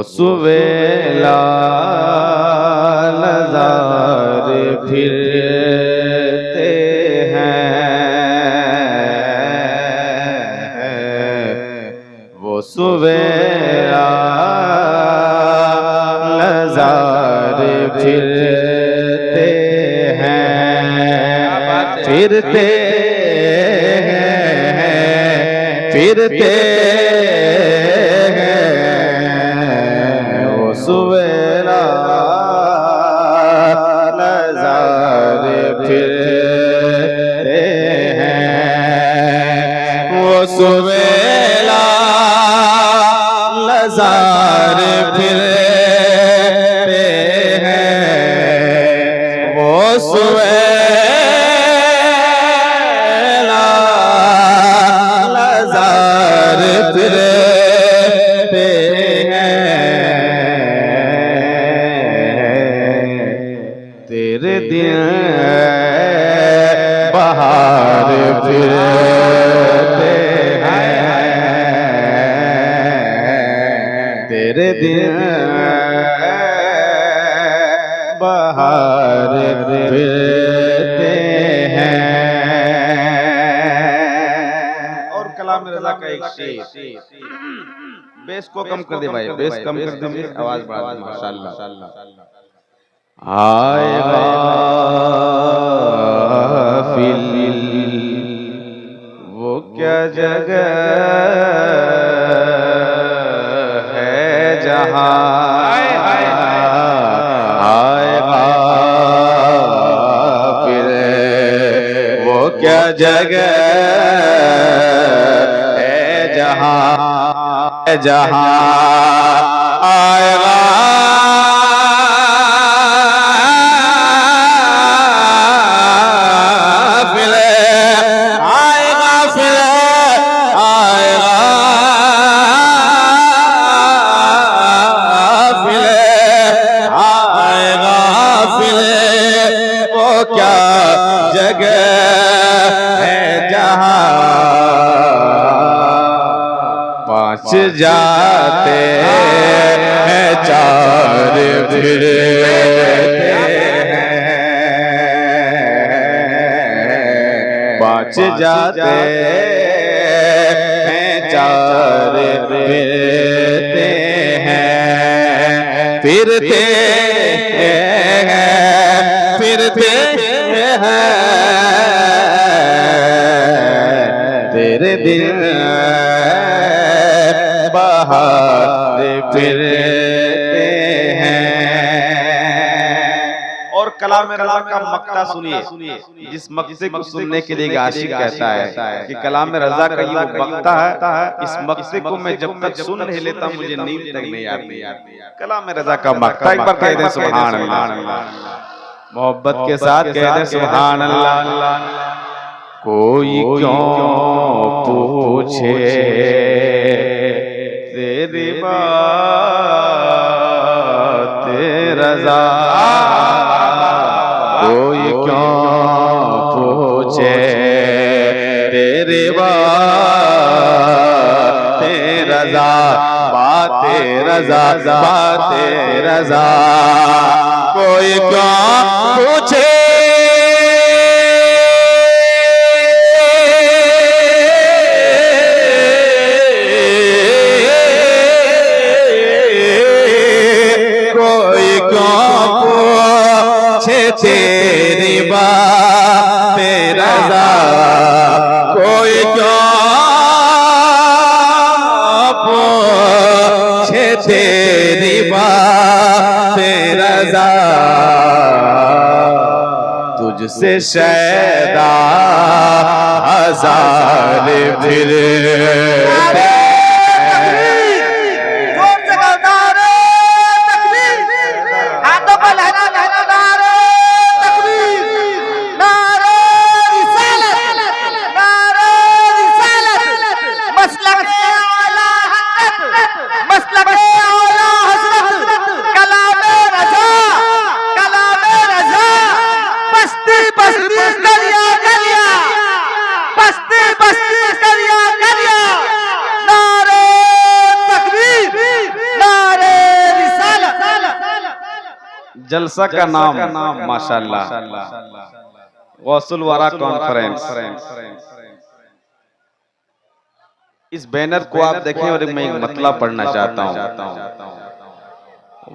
सुवेला नज़ारे फिरते हैं, वो सुवेला नज़ारे फिरते हैं, फिरते हैं, फिरते सुवेला नज़ारे फिरते हैं, वो सुवेला नज़ारे फिरते हैं, वो सुवेला नज़ारे फिरते तेरे दिन बहार फिरते हैं, तेरे दिन बहार फिरते हैं। और कलाम रज़ा का एक शेर, बेस को कम कर दे भाई, बेस कम कर दीजिए, आवाज बढ़ा दे माशाअल्लाह। आएगा फिर वो क्या जगह है जहाँ, आएगा फिर वो क्या जगह है जहाँ, जहाँ आएगा जगह है जहाँ पांच जाते हैं चार फिरते हैं, पांच जाते हैं चार फिरते हैं, फिरते हैं, फिरते हैं, तेरे दिन बहार फिरते हैं। और कलाम रज़ा का मक्ता सुनिए, जिस मक्ते को सुनने के लिए आशिक कहता है कि कलाम रज़ा का ये मक्ता है, इस मक्ते को मैं जब तक सुन नहीं लेता मुझे नींद तक नहीं आती। कलाम रज़ा का मक्ता, एक बार कह दे सुभान अल्लाह, मोहब्बत के साथ कह दे सुभान अल्लाह। कोई क्यों पूछे तेरी बात रज़ा, कोई क्यों पूछे तेरी बात रज़ा, बात रज़ा, बात रज़ा, कोई क्यों पूछे तेरी बात रज़ा, कोई क्यों पूछे तेरी बात रज़ा, तुझसे शैदा हजार फिरते जलसा का नाम माशाल्लाह गौसुल वरा कॉन्फ्रेंस। इस बैनर को आप देखें और मैं एक मतलब पढ़ना चाहता हूँ।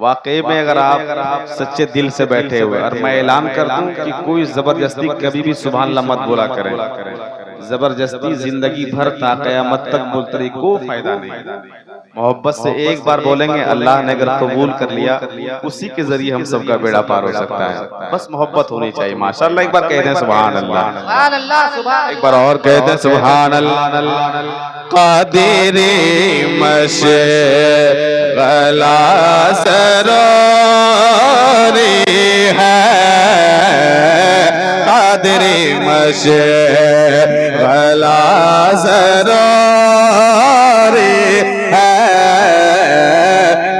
वाकई में अगर आप सच्चे दिल से बैठे हुए, और मैं ऐलान कर दूं कि कोई जबरदस्ती कभी भी सुभान अल्लाह मत बोला करें। जबरदस्ती जिंदगी भर ता क़यामत तक बोलते रही, कोई फायदा नहीं। मोहब्बत से एक बार बोलेंगे, अल्लाह ने अगर कबूल कर लिया, उसी के जरिए हम सबका बेड़ा पार हो सकता है। बस मोहब्बत होनी चाहिए माशाअल्लाह। एक बार कह दें सुभान अल्लाह, एक बार और कह दें सुभान अल्लाह। कादिरी मशगला सरोरी है, कादिरी मशगला सरोरी है,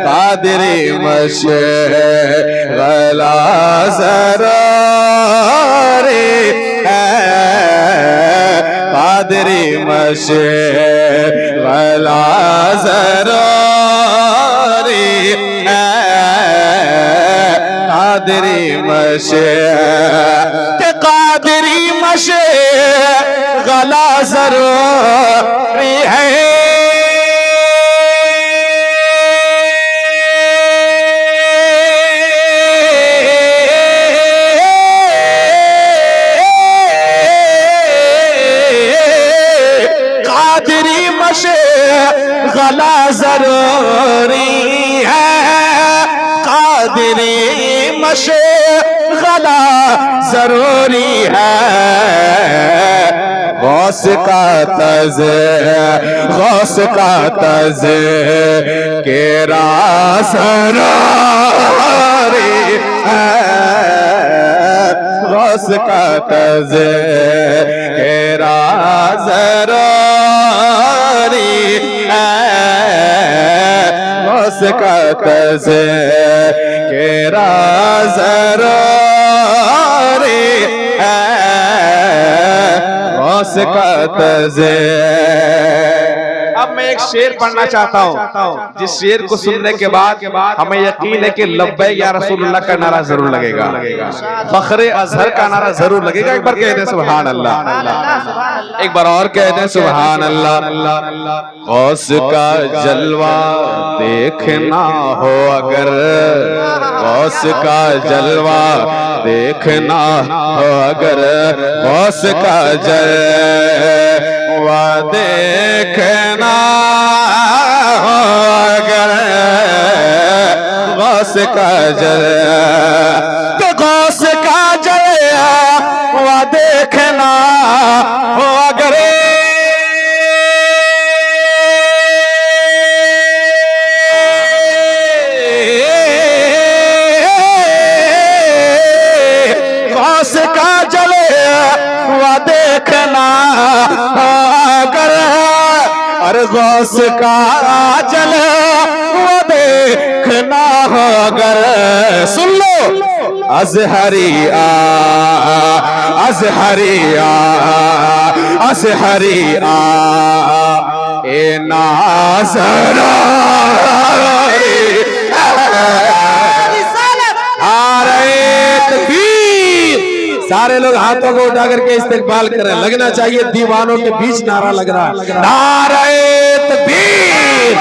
कादिरी मशगला सरोरी है, कादिरी मशगला सरोरी है, कादिरी कादिरी मशगला सरोरी है। गला जरूरी है, कादिरी मशगला जरूरी है। गौस का तज के रासरारी है, गौस का तज के रासरारी है, गौस का तज के रासरारी है, गौस का तज। अब मैं एक शेर पढ़ना चाहता हूँ, जिस शेर को सुनने के बाद हमें यकीन है कि लब्बैक या रसूलुल्लाह का नारा जरूर लगेगा, फख्रे अजहर का नारा जरूर लगेगा। एक बार कह दें सुभान अल्लाह, एक बार और कह दें सुभान अल्लाह। गौस का जलवा देखना हो अगर, गौस का जलवा देखना हो अगर, गौस का जलवा देखना हो अगर, गौस का जलवा, गौस का जलवा देखना हो अगर, गौस का जलवा देखना अगर, और गौस का जलवा देखना अगर, सुन लो अजहरिया अजहरिया अजहरिया ए नाज़रारी सारे लोग हाथों को उठा करके इस्तेकबाल कर रहे हैं। लगना चाहिए दीवानों के बीच नारा लग रहा है, नारे तकबीर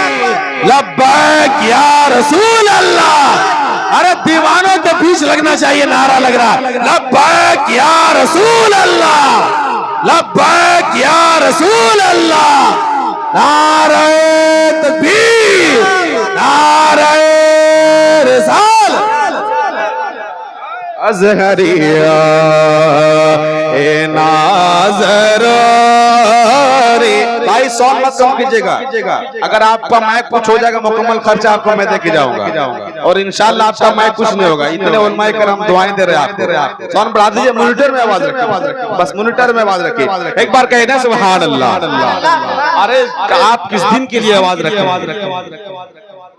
लब्बैक या रसूल अल्लाह। अरे दीवानों के बीच लगना चाहिए नारा लग रहा है, लब्बैक या रसूल अल्लाह, लब्बैक या रसूल अल्लाह। नारे तकबीर, नारे रिसाल। अजहरिया ए नाज़रारी। भाई सॉन्ग मत कम कीजिएगा, अगर आपका माइक कुछ हो जाएगा मुकम्मल खर्चा आपको मैं दे के जाऊंगा, और इंशाल्लाह आपका माइक कुछ नहीं होगा। इतने उलमाए करम दुआएं दे रहे हैं आपको। सॉन्ग बढ़ा दीजिए, मॉनिटर में आवाज रखिए, बस मॉनिटर में आवाज रखिए। एक बार कहे ना सुभान अल्लाह। अरे आप किस दिन के लिए आवाज रखें?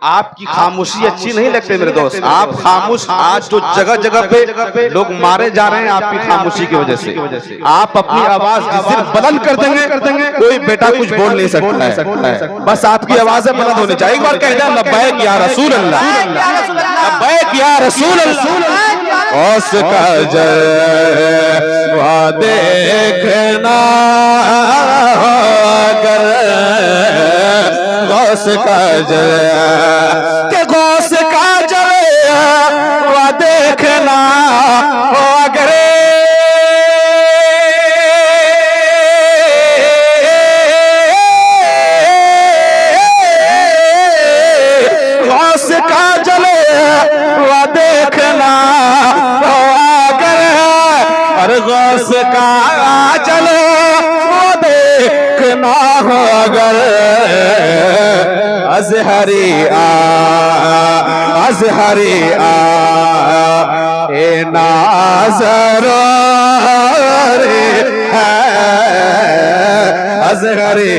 आपकी खामोशी अच्छी नहीं लगती मेरे दोस्त। आप खामोश, आज जो जगह जगह पे लोग मारे जा रहे हैं आपकी खामोशी की वजह से। आप अपनी आवाज जिस दिन बुलंद कर देंगे कोई बेटा कुछ बोल नहीं सकता है। बस आपकी आवाजें बुलंद होनी चाहिए। एक बार कह जाए लब्बैक या रसूल अल्लाह, लब्बैक या रसूल अल्लाह। उसका जलवा देखना अगर गौस का जलवा, गौस का जलवा देखना अगर गौस का जलवा देखना अगर, और गौस का जलवा देखना अगर अज़हरी अज़हरी ए नाज़र रे अज़हरी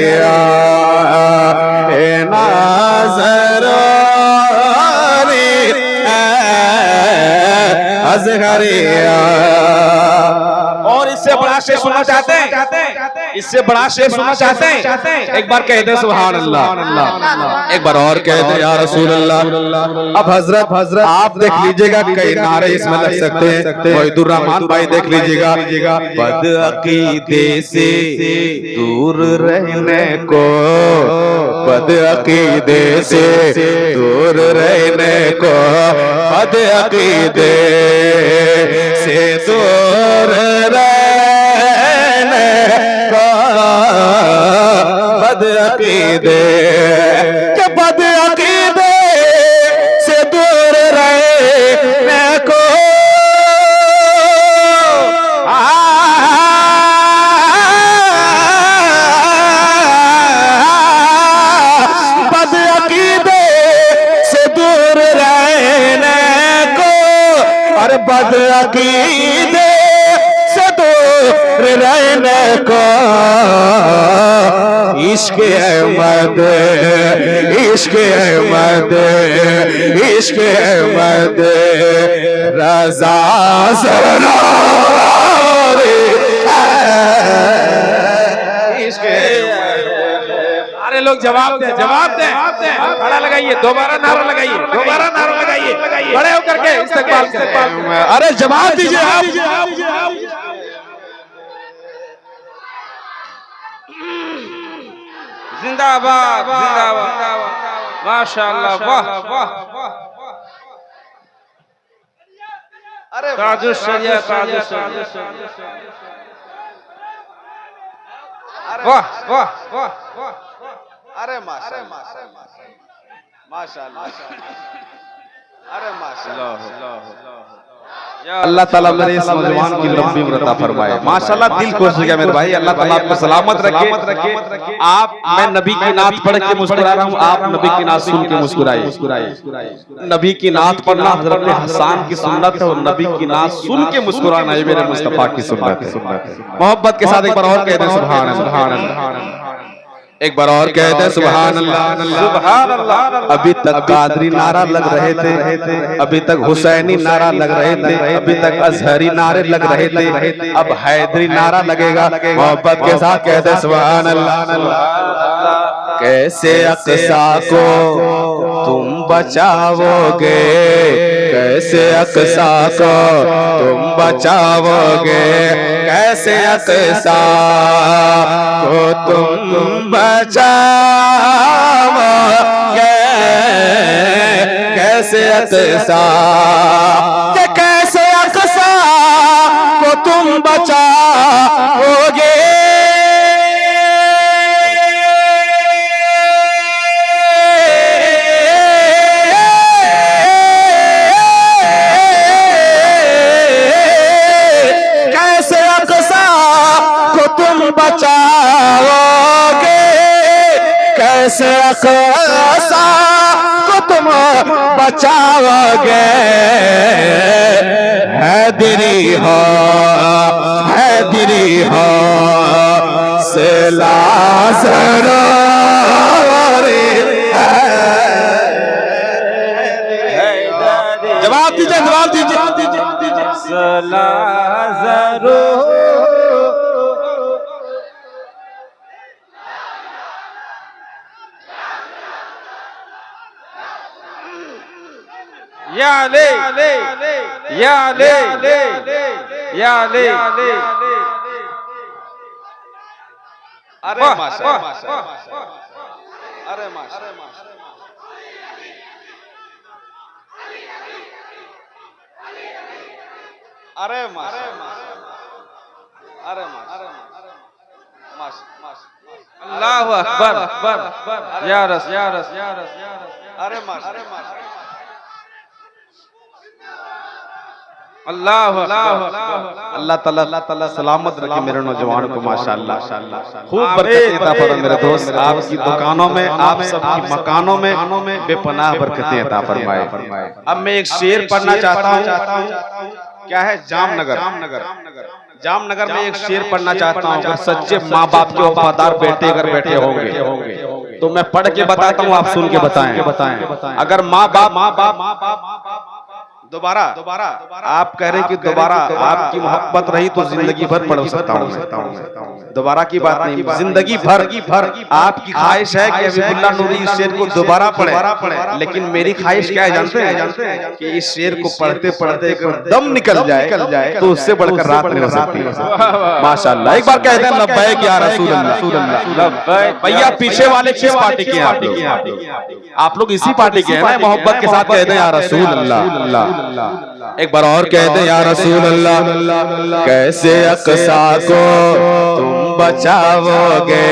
ए नाज़र रे अज़हरी। और इससे बड़ा शेर सुनना चाहते हैं, इससे बड़ा शेर सुनना चाहते हैं, एक बार कहते हैं सुभान अल्लाह, एक बार और कहते हैं या रसूल अल्लाह। अब हजरत आप देख लीजिएगा कई नारे इसमें लग सकते हैं। वहीदुर रहमान भाई देख लीजिएगा, बदअकीदे से दूर रहने को, बदअकीदे से दूर रहने को, बदअकीदे से दूर रहने को, बदअकीदे के बदअकीदे से दूर रहने को, बदअकीदे से दूर रहने को, और बदअकीदे से दूर रहने को, इश्क अहमद इश्क अहमद इश्क अहमद रज़ा सरदार इश्क। अरे लोग जवाब दे, जवाब दे, नारा लगाइए, दोबारा नारा लगाइए, दोबारा नारा लगाइए, बड़े होकर के इस्तेमाल करें। अरे जवाब दीजिए आप। जिंदाबाद जिंदाबाद, माशाअल्लाह, वाह वाह। अरे ताजुश शरिया, ताजुश वाह वाह वाह, अरे माशाअल्लाह माशाअल्लाह, अरे माशाअल्लाह। अल्लाह ताला मेरे इस नौजवान की लंबी उम्र अता फरमाए। माशाअल्लाह दिल खुश हो गया मेरे भाई। अल्लाह ताला आपको सलामत रखे। आप, मैं नबी की नात पढ़ के मुस्कुरा रहा हूँ, आप नबी की नात सुन के मुस्कुराइए। नबी की नात पढ़ना हज़रत हसन की सुन्नत है, और नबी की नात सुन के मुस्कुराना ये मेरे मुस्तफा की सुन्नत है। मोहब्बत के साथ एक बार और कहते हैं सुभान अल्लाह, एक बार और कहते हैं सुभान अल्लाह सुभान अल्लाह। अभी तक कादरी नारा लग रहे थे, अभी तक हुसैनी नारा लग रहे थे, अभी तक अजहरी नारे लग रहे थे, अब हैदरी नारा लगेगा। मोहब्बत के साथ कहते हैं सुभान अल्लाह। कैसे अक़सा को तुम बचाओगे, कैसे अक़सा को तुम बचाओगे, कैसे अक़सा को तुम बचाओगे, कैसे अक़सा, कैसे अक़सा को तुम बचाओगे। बचाओगे, कैसे अक़सा को तुम बचाओगे। हैदरी हो से लाज़र जवाब दीजिए, जवाब दीजिए। सला जरूर या ले या ले या ले अरे माशाअल्लाह अरे माशाअल्लाह अरे अरे अल्लाहु अकबर या रस अरे अल्लाह ताला सलामत रखे मेरे नौजवान को माशाअल्लाह खूब बरकत अता फरमाए मेरे दोस्त। आपकी दुकानों में, आप सबकी मकानों में बेपनाह बरकतें अता फरमाए। अब मैं एक शेर पढ़ना चाहता हूँ। क्या है? जामनगर में एक शेर पढ़ना चाहता हूँ। अगर सच्चे माँ बाप के वफादार बेटे अगर बैठे होंगे तो मैं पढ़ के बताता हूँ, आप सुन के बताएं। अगर माँ बाप दोबारा आप कह रहे हैं कि दोबारा आपकी मोहब्बत रही तो जिंदगी भर पढ़ सकता हूँ। दोबारा की बात नहीं, जिंदगी भर आपकी ख्वाहिश है कि हबीबुल्लाह नूरी इस शेर को दोबारा पढ़े, लेकिन मेरी ख्वाहिश क्या है जानते हैं? कि इस शेर को पढ़ते पढ़ते अगर दम निकल जाए तो उससे बढ़कर रात नहीं हो सकती। माशाअल्लाह। एक बार कह दें लब्बैक या रसूल अल्लाह। भैया पीछे वाले किस पार्टी के हैं? आप लोग इसी पार्टी के हैं ना? मोहब्बत के साथ कह दें या रसूल अल्लाह। एक बार और कह दे या रसूल अल्लाह। कैसे अक़सा को तुम बचाओगे,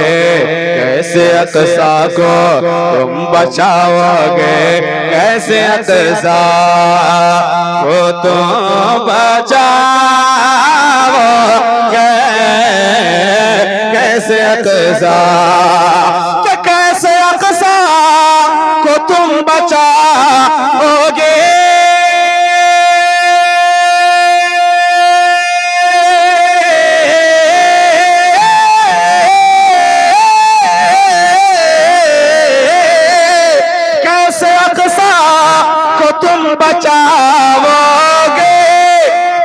कैसे अक़सा को तुम बचाओगे, कैसे अक़सा को तुम बचाओगे, कैसे अक़सा, कैसे अक़सा को तुम बचाओगे, बचाओगे,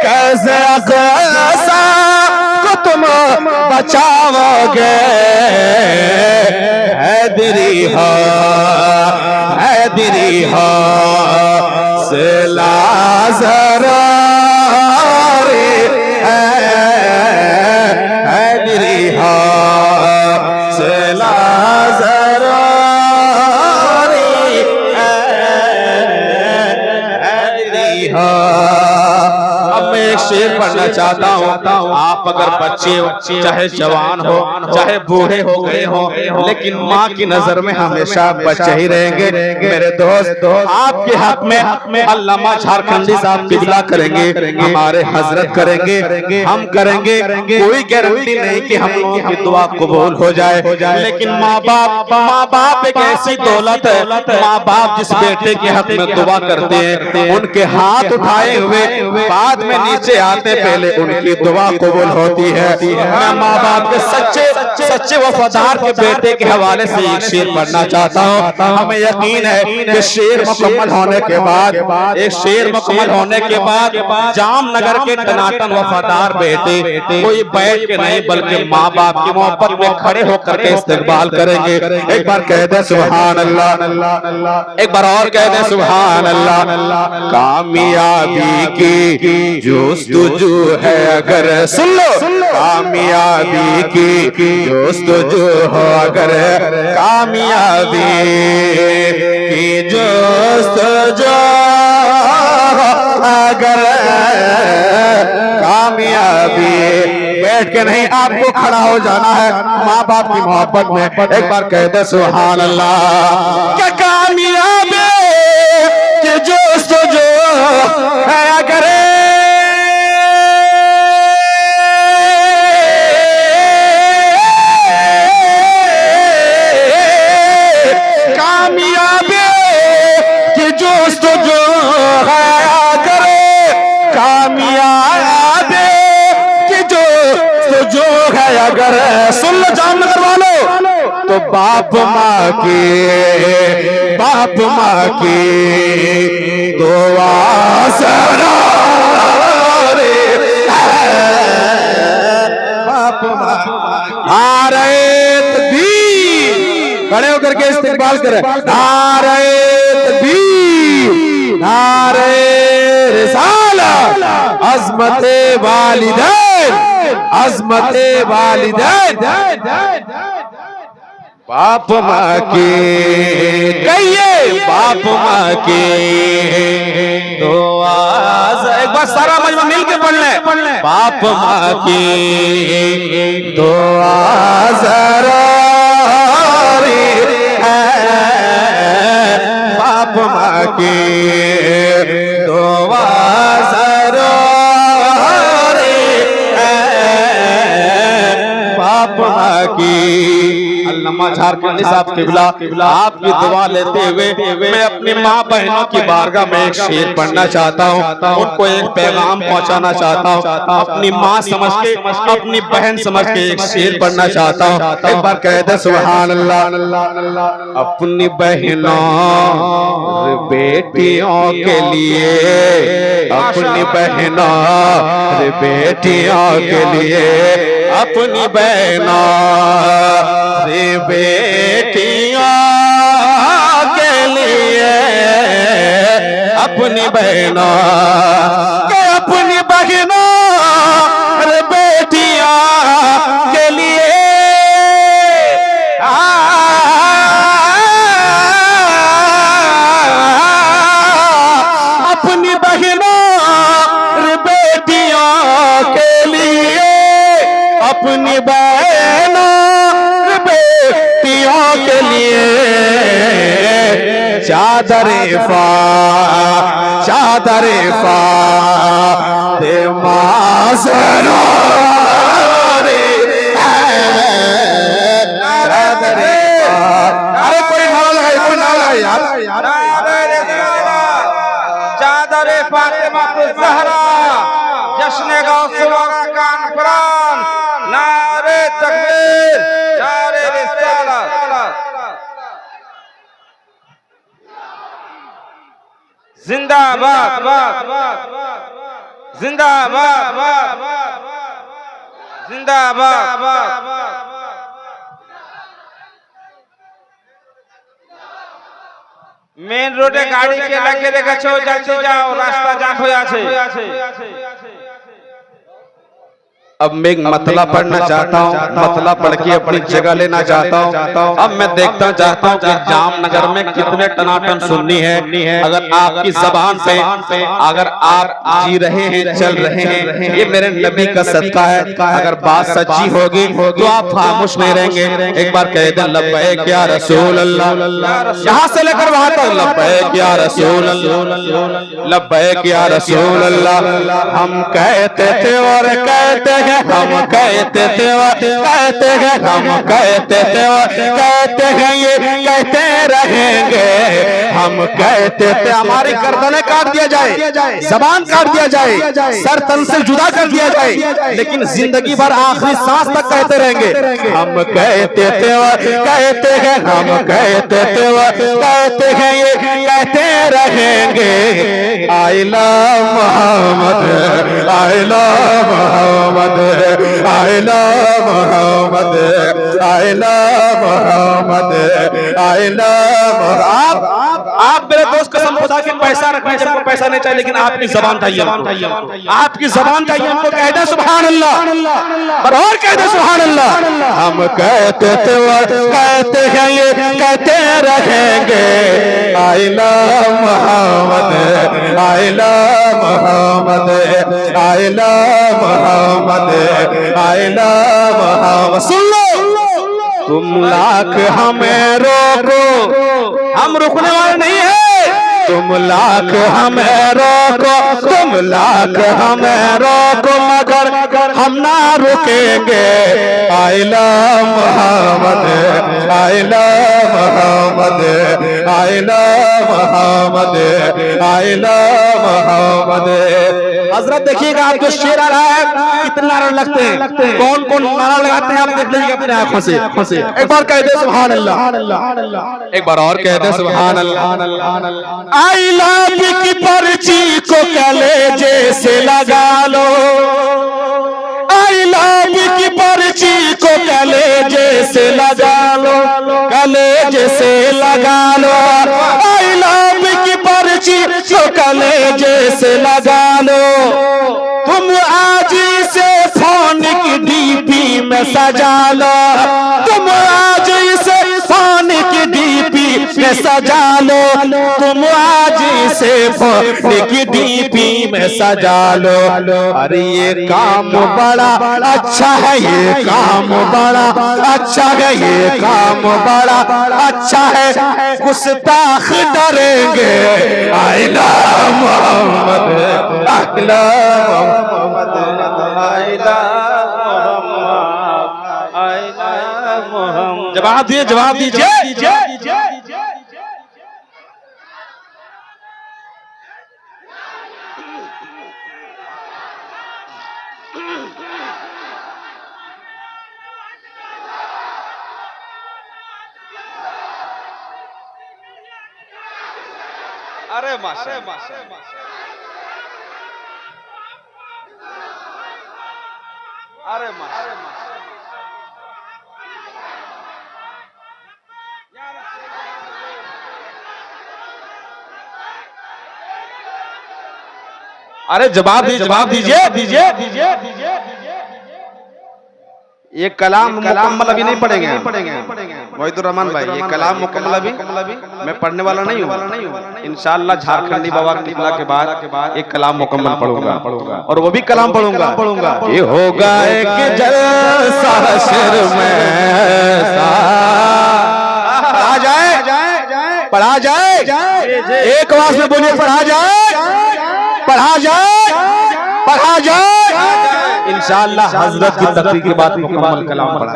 कैसे अक़सा को तुम बचाओगे। हैदरी हो सिला ज़रूरी, हैदरी हो सिला शेर पढ़ना चाहता हूँ। आप अगर बच्चे चाहे जवान हो चाहे बूढ़े हो गए हो, लेकिन माँ की नजर में हमेशा बच्चे ही रहेंगे। मेरे दोस्त आपके हक में अल्लामा झारखंडी साहब किबला करेंगे, हमारे हजरत करेंगे, हम करेंगे। कोई गारंटी नहीं कि हम लोगों की दुआ कबूल हो जाए, लेकिन माँ बाप एक ऐसी दौलत है। माँ बाप जिस बेटे के हक में दुआ करते हैं, उनके हाथ उठाए हुए बाद में नीचे आते पहले उनकी दुआ कबूल होती है। मैं माँ बाप के सच्चे वफादार के बेटे के हवाले से एक शेर पढ़ना चाहता हूँ। हमें यकीन है कि शेर मुकम्मल होने के बाद, एक शेर मुकम्मल होने के बाद जामनगर के टनाटन वफादार बेटे कोई बैठ के नहीं बल्कि माँ बाप की मोहब्बत में खड़े होकर के इस्तकबाल करेंगे। एक बार कह दे सुभान अल्लाह, एक बार और कह दे सुभान अल्लाह। कामयाबी की जोस्तजू है अगर, सुन लो, कामयाबी की जोस्तजू हो अगर, कामयाबी की जोस्तजू अगर, कामयाबी बैठ के नहीं आपको खड़ा हो जाना है माँ बाप की मोहब्बत में। एक बार कह दे सुभान अल्लाह। क्या कामयाबी की जोस्तजू है अगर, अगर सुन लो जामनगर वालों, तो बाप माँ की दुआ से इकबाल करें। नारे तकबीर, नारे रिसालत, अज़मते वालिदैन, अज़मते वालिदैन। बाप माँ के कहिए, बाप माँ के दुआ। एक बार सारा मजमा मिल के पढ़ ले। बाप माँ के दुआ जरूरी है, बाप माँ के दुआ जरूरी है, बाप माँ की। अल्लामा झारखंडी साहब किबला आपकी दुआ लेते हुए मैं अपनी माँ बहनों की बारगाह में एक शेर पढ़ना चाहता हूँ, उनको एक पैगाम पहुँचाना चाहता हूँ। अपनी माँ समझ के, अपनी बहन समझ के एक शेर पढ़ना चाहता हूँ। एक बार कह दे सुभान अल्लाह। अपनी बहनों बेटियों के लिए, अपनी बहनों बेटियों के लिए, अपनी बहनों बेटियों के लिए, अपनी बहनों के, अपनी बहनों बेटियों के लिए, अपनी बहनों बेटियों के लिए, अपनी बहनों बेटियों के लिए चादरे दे माज़रो रे, चादरे। अरे कोई नारा लगाए, कोई नारा लगाए यार। चादरे फातिमा ज़हरा, जश्न गौसुल्ला कान फरान, नारे तकबीर, नारे रिसालत। जिंदाबाद, जिंदाबाद, जिंदाबाद। मेन रोडे गाड़ी के लगे রেখেছো, যাচ্ছে যাও, রাস্তা জাম হয়ে আছে। अब मैं एक मतला पढ़ना चाहता हूँ, मतला पढ़ के अपनी जगह लेना चाहता हूँ। अब मैं देखता चाहता हूँ कि जामनगर में कितने टनाटन सुन्नी है। अगर आपकी जबान पे अगर आप जी रहे हैं, चल रहे हैं, ये मेरे नबी का सदका है। अगर बात सच्ची होगी तो आप खामोश नहीं रहेंगे। एक बार कह दें लब्बैक या रसूल अल्लाह, यहाँ से लेकर वहां तक लब्बैक या रसूल अल्लाह, लब्बैक या रसूल अल्लाह। हम कहते थे और कहते हैं, हम कहते थे और कहते हैं, हम कहते थे और कहते हैं, ये कहते रहेंगे। हम कहते थे हमारी गर्दनें काट दिया जाए, जबान काट दिया जाए, सर तन से जुदा कर दिया जाए, लेकिन जिंदगी भर आखिरी सांस तक कहते रहेंगे। हम कहते थे और कहते हैं, हम कहते थे और कहते हैं, ये कहते रहेंगे। I love Muhammad, I love Muhammad, I love Muhammad, I love Muhammad, I love। आप मेरे दोस्त कसम खुदा के पैसा रखने को पैसा नहीं चाहिए, लेकिन आपकी जबान चाहिए, आपकी जबान चाहिए। हमको कह दे सुभान अल्लाह, और कह दे सुभान अल्लाह। हम कहते थे और कहते हैं, ये कहते रहेंगे। I love Muhammad, I love Muhammad, I love Muhammad, I love Muhammad। सुन लो, तुम लाख हमें रोको, हम रुकने वाले नहीं है। तुम लाख हमें रोको, तुम लाख हमें रोको, मगर हम ना रुकेंगे। I love Muhammad, I love Muhammad, I love Muhammad, I love Muhammad. हजरत देखिएगा, आपको शेर आ रहा है, कितने नारे लगते हैं, कौन कौन नारा लगाते हैं, आप देख लीजिए अपने आंखों से। एक बार कह दे सुभान अल्लाह, एक बार और कह दे सुभान अल्लाह। आई लव की पर्ची को कलेजे से लगा लो, आई लव की पर्ची को कलेजे से लगा लो, कलेजे से लगा लो, आई लव की पर्ची तो कलेजे से लगा लो। तुम आज इसे फोन की डीपी में सजा लो, तुम आज इसे फोन की डीपी में सजा लो, तुम आज इसे फोन की डीपी में सजा लो। अरे ये काम बड़ा अच्छा है, ये काम बड़ा अच्छा है, ये काम बड़ा अच्छा है। गुस्ताख डरेंगे आइला मोहम्मद, आइला मोहम्मद, आइला मोहम्मद। जवाब दिए, जवाब दीजिए। अरे माशा, अरे माशा, अरे जवाब दीजिए। ये कलाम मुकम्मल अभी नहीं पढ़ेंगे मोहितुर रहमान भाई, ये कलाम मुकम्मल अभी मैं पढ़ने वाला नहीं हूँ। इंशाअल्लाह झारखंडी बाबा के निकला के बाद एक कलाम मुकम्मल पढ़ूंगा और वो भी कलाम पढ़ूंगा। ये होगा एक जलसा हश्र में, पढ़ा जाए, एक आवाज में बोलिए, पढ़ा जाए। इंशाअल्लाह हजरत की तकरीर के बाद मुकम्मल कलाम पढ़ा।